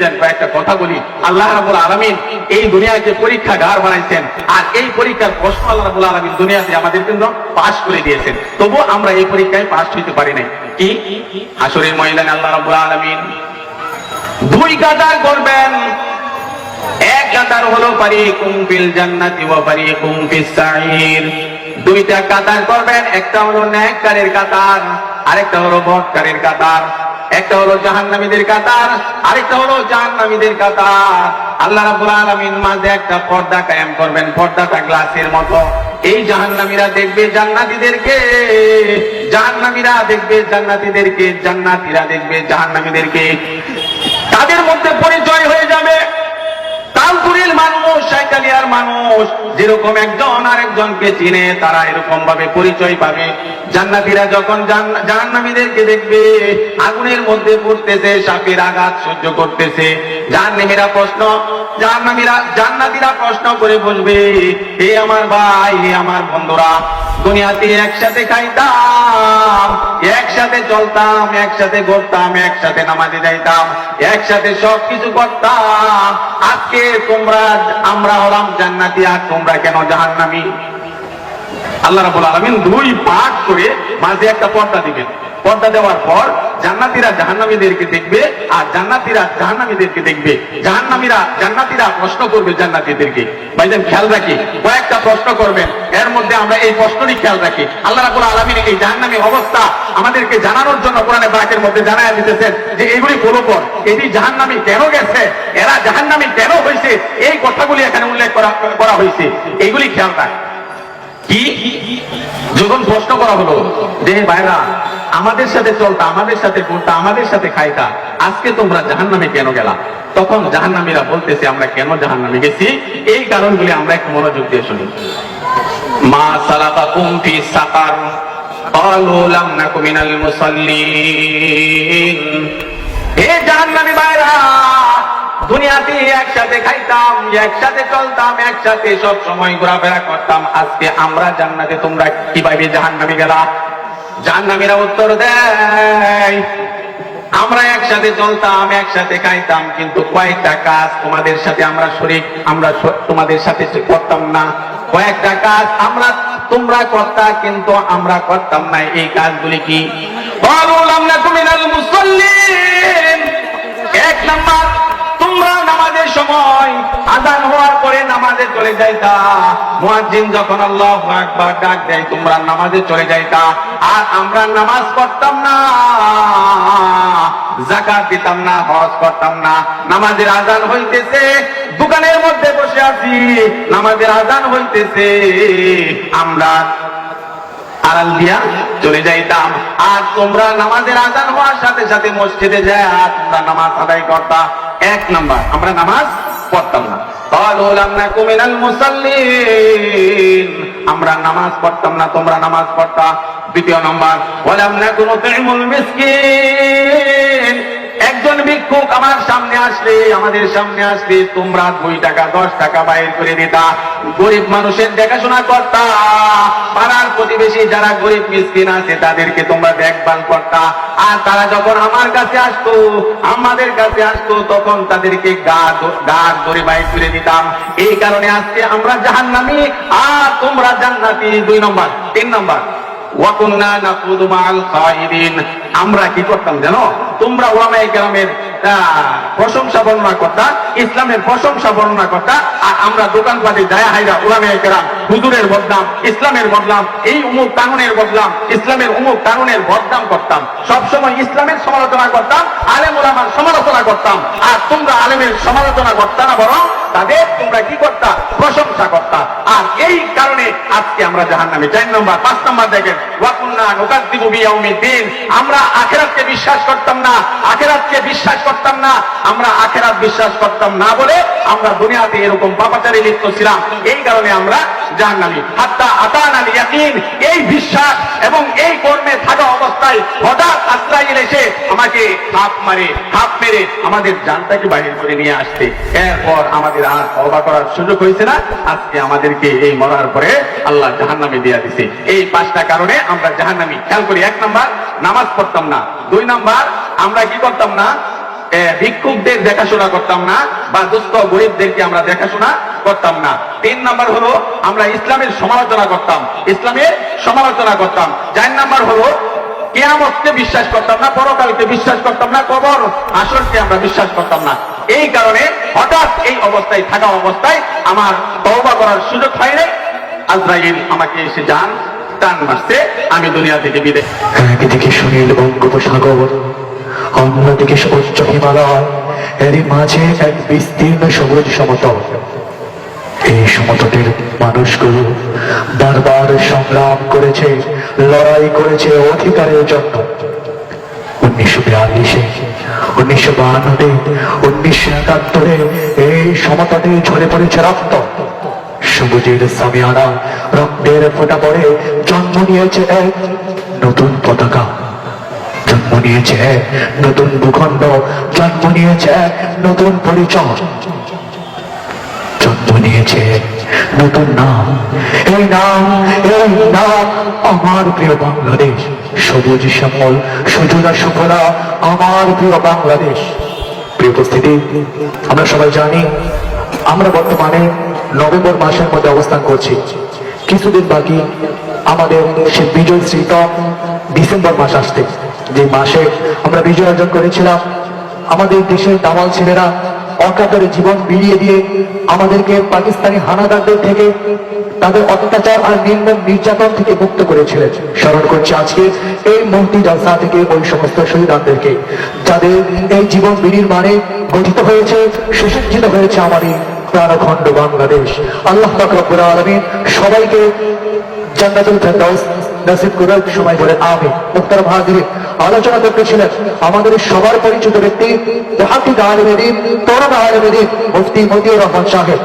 দেন, কয়েকটা কথা বলি। আল্লাহ রাব্বুল আলামিন এই দুনিয়াকে পরীক্ষাগার বানাইছেন, আর এই পরীক্ষার প্রশ্ন আল্লাহ রাব্বুল আলামিন দুনিয়াতে আমাদের জন্য পাস করে দিয়েছেন। তবু আমরা এই পরীক্ষায় পাস হইতে পারি নাই। কি? হাসরের ময়দানে আল্লাহ রাব্বুল আলামিন দুই কাতার করবেন। এক কাতার হলো ফারিকুম ফিল জান্নাতি ওয়া ফারিকুম ফিস সাঈর। দুইটা কাতার করবেন, একটা হলো নেককারের কাতার, আরেকটা হলো বদকারের কাতার। একটা হলো জাহান্নামীদের কাতার, আরেকটা হলো জাহান্নামীদের কাতার। আল্লাহ রাব্বুল আলামিন মাঝে একটা পর্দা কায়েম করবেন, পর্দাটা গ্লাসের মতো। এই জাহান্নামীরা দেখবে জান্নাতীদেরকে, জাহান্নামীরা দেখবে জান্নাতীদেরকে, জান্নাতীরা দেখবে জাহান্নামীদেরকে। তাদের মধ্যে পরিচয় হয়ে যাবে। তালপুরের মানুষ, সাইকালিয়ার মানুষ যেরকম একজন আরেকজনকে চিনে, তারা এরকম ভাবে পরিচয় পাবে। জান্নাতীরা যখন জাহান্নামীদেরকে দেখবে আগুনের মধ্যে পড়তেছে, সাপের আঘাত সহ্য করতেছে, জান্নাতীরা প্রশ্ন করে বলবে, হে আমার ভাই, হে আমার বন্ধুরা, দুনিয়াতে একসাথে খাইতাম, একসাথে চলতাম, একসাথে ঘুরতাম, একসাথে নামাজে যাইতাম, একসাথে সবকিছু করতাম। আজকে আমরা হলাম জান্নাতি, আর তোমরা কেন জাহান্নামী? আল্লাহ রাব্বুল আলামিন দুই ভাগ করে মাঝে একটা পর্দা দিবেন। পর্দা দেওয়ার পর জান্নাতীরা জাহান্নামীদেরকে দেখবে, আর জান্নাতীরা জাহান্নামীদেরকে দেখবে। জান্নাতীরা প্রশ্ন করবে জান্নাতীদেরকে। ভাইজান খেয়াল রাখি, কয়েকটা প্রশ্ন করবেন, এর মধ্যে আমরা এই প্রশ্নটি খেয়াল রাখি। আল্লাহ রাব্বুল আলামিন এই জাহান্নামী অবস্থা আমাদেরকে জানানোর জন্য কোরআনে পাকের মধ্যে জানায়া দিতেছেন যে এগুলি বলপর, এটি জাহান্নামী কেন গেছে, এরা জাহান্নামী কেন হয়েছে, এই কথাগুলি এখানে উল্লেখ করা হয়েছে। এইগুলি খেয়াল রাখ। কি? যখন প্রশ্ন করা হলো যে ভাইরা আমাদের সাথে চলতা, আমাদের সাথে ঘুরতা, আমাদের সাথে খাইতা, আজকে তোমরা জাহান্নামে কেন গেলা? তখন জাহান্নামীরা বলতেছে আমরা কেন জাহান্নামে গেছি, এই কারণগুলি আমরা একটু মনোযোগ দিয়ে শুনি। মা সালাকাকুম ফি সাকার ক্বালু লাম নাকু মিনাল মুসাল্লিন। হে জাহান্নামী ভাইরা, দুনিয়াতে একসাথে খাইতাম, একসাথে চলতাম, একসাথে সব সময় ঘোরাফেরা করতাম, আজকে আমরা জান্নাতে, তোমরা কিভাবে জাহান্নামে গেলা? জাহান্নামীরা উত্তর দেয়, আমরা একসাথে চলতাম, একসাথে খাইতাম, কিন্তু কয়েকটা কাজ তোমাদের সাথে আমরা শরীক, আমরা তোমাদের সাথে করতাম না। কয়েকটা কাজ তোমরা করতা, কিন্তু আমরা করতাম না। এই কাজগুলি কি? ক্বালু লাম নাকু মিনাল মুসাল্লিন। এক নাম্বার, তোমরা নামাজের সময় আযান হওয়ার পরে নামাজে চলে যাইতা, মুয়াজ্জিন যখন আল্লাহু আকবার ডাক দেয় তোমরা নামাজে চলে যাইতা। আর আমরা নামাজ পড়তাম না, যাকাত দিতাম না, হজ করতাম না। নামাজের আযান হইতেছে, দোকানের মধ্যে বসে আছি, নামাজের আযান হইতেছে, আমরা আড়াল দিয়া চলে যাইতাম। আর তোমরা নামাজের আযান হওয়ার সাথে সাথে মসজিদে যায় তোমরা নামাজ আদায় করতা। এক নাম্বার, আমরা নামাজ পড়তাম না। ক্বালু লাম নাকু মিনাল মুসাল্লিন, আমরা নামাজ পড়তাম না, তোমরা নামাজ পড়তা। দ্বিতীয় নাম্বার, ওয়া লাম নাকু নুতিমুল মিসকিন। একজন ভিক্ষুক আমার সামনে আসলে, আমাদের সামনে আসলে তোমরা 2 টাকা 10 টাকা বাইর করে দিতা, গরিব মানুষের দেখাশোনা করতা, পাড়ার প্রতিবেশী যারা গরিব মিসকিন আছে তাদেরকে তোমরা দেখভাল করতা। আর তারা যখন আমার কাছে আসতো, আমাদের কাছে আসতো, তখন তাদেরকে গাড় ধরে বাইর করে দিতাম। এই কারণে আজকে আমরা জাহান্নামী আর তোমরা জান্নাতি। 2 নম্বর। 3 নম্বর, ওয়া কুননা নাকুযু মা'আল খায়িদিন। আমরা কি করতাম জানো? তোমরা উলামায়ে কেরামের প্রশংসা বর্ণনা করতা, ইসলামের প্রশংসা বর্ণনা করতা, আর আমরা দোকানপাটে যায় হাইরা উলামায়ে কেরাম হুজুরের বদনাম, ইসলামের বদনাম, এই উমুক কানুনের বদনাম, ইসলামের উমুক কানুনের বদনাম করতাম। সবসময় ইসলামের সমালোচনা করতাম, আলেম উলামার সমালোচনা করতাম। আর তোমরা আলেমের সমালোচনা করতা না, বরং তাদের তোমরা কি করতা? প্রশংসা করতা। আর এই কারণে আজকে আমরা জাহান্নামী। 4 নম্বর। 5 নম্বর দেখেন, ওয়া কুননা নুকাযযিবু বিয়াউমিদ্দিন। আমরা আখিরাতকে বিশ্বাস করতাম না, আখিরাতকে বিশ্বাস করতাম না। আমরা আখিরাত বিশ্বাস করতাম না বলে আমরা দুনিয়াতে এরকম পাপাচারে লিপ্ত ছিলাম। এই কারণে আমরা জাহান্নামী। হাত্তা আতানাল ইয়াকিন। এই বিশ্বাস এবং এই কর্মে থাকা অবস্থায় হঠাৎ আজরাইল এসে আমাকে হাত মেরে আমাদের জানটাকে বাহির করে নিয়ে আসছে। এরপর আমাদের আর তওবা করার সুযোগ হয়েছে না। আজকে আমাদেরকে এই মরার পরে আল্লাহ জাহান্নামে দিয়ে দিছে। এই 5টা কারণে আমরা জাহান্নামী। খেয়াল করি। 1 নাম্বার, নামাজ পড়তাম না। 2 নাম্বার, আমরা কি করতাম না? ভিক্ষুকদের দেখাশোনা করতাম না, বা দুস্থ গরিবদেরকে আমরা দেখাশোনা করতাম না। 3 নাম্বার হলো আমরা ইসলামের সমালোচনা করতাম, ইসলামের সমালোচনা করতাম। 4 নাম্বার হলো কিয়ামতকে বিশ্বাস করতাম না, পরকালকে বিশ্বাস করতাম না, কবর আসরকে আমরা বিশ্বাস করতাম না। এই কারণে হঠাৎ এই অবস্থায় থাকা অবস্থায় আমার তওবা করার সুযোগ হয় নাই। আজরাইল আমাকে এসে জান টান মারছে, আমি দুনিয়া থেকে বিদায়। একদিকে সুনীল বঙ্গোপসাগর, অন্যদিকে উচ্চ হিমালয়, এরই মাঝে এক বিস্তীর্ণ সবুজ সমতল। এই সমতলের মানুষগুলো বারবার সংগ্রাম করেছে, লড়াই করেছে অধিকারের জন্য। 1942-এ, 1952-তে, 1971-এ এই সমতলে ঝরে পড়েছে রক্ত। সবুজের সামিয়ানা রক্তের ফোঁটা পড়ে জন্ম নিয়েছে এক নতুন পতাকা, জন্ম নিয়েছে এক নতুন ভূখণ্ড, জন্ম নিয়েছে এক নতুন পরিচয়, জন্ম নিয়েছে এক নতুন নাম। এই নাম আমার প্রিয় বাংলাদেশ। সবুজ শ্যামল সুজলা সুফলা আমার প্রিয় বাংলাদেশ। প্রিয় উপস্থিতি, আমরা সবাই জানি আমরা বর্তমানে নভেম্বর মাসের মধ্যে অবস্থান করছি। কিছুদিন বাকি আমাদের সে বিজয় স্মৃতম ডিসেম্বর মাস আসতে, যে মাসে আমরা বিজয় অর্জন করেছিলাম। আমাদের দেশের দামাল ছেলেরা অকাতরে জীবন বিলিয়ে দিয়ে আমাদেরকে পাকিস্তানি হানাদারদের থেকে, তাদের অত্যাচার আর নির্মম নির্যাতন থেকে মুক্ত করেছিলেন। স্মরণ করছি আজকে এই মুহূর্তে জলসা থেকে ওই সমস্ত শহীদদেরকে, যাদের এই জীবন বিনির্মাণে গঠিত হয়েছে, সুসজ্জিত হয়েছে আমাদের প্রাণখণ্ড বাংলাদেশ। আল্লাহ পাক রব্বুল আলামিন সবাইকে জান্নাতুল ফেরদাউস নসিব করুন, সবাই বলে আমিন। মুহতারাম হাজিরিন, আলোচনা করতেছিলেন আমাদের সবার পরিচিত ব্যক্তি, মুহাক্কিক আলেম দ্বীন, তরুণ আলেম দ্বীন মুফতি মতিউর রহমান সাহেব।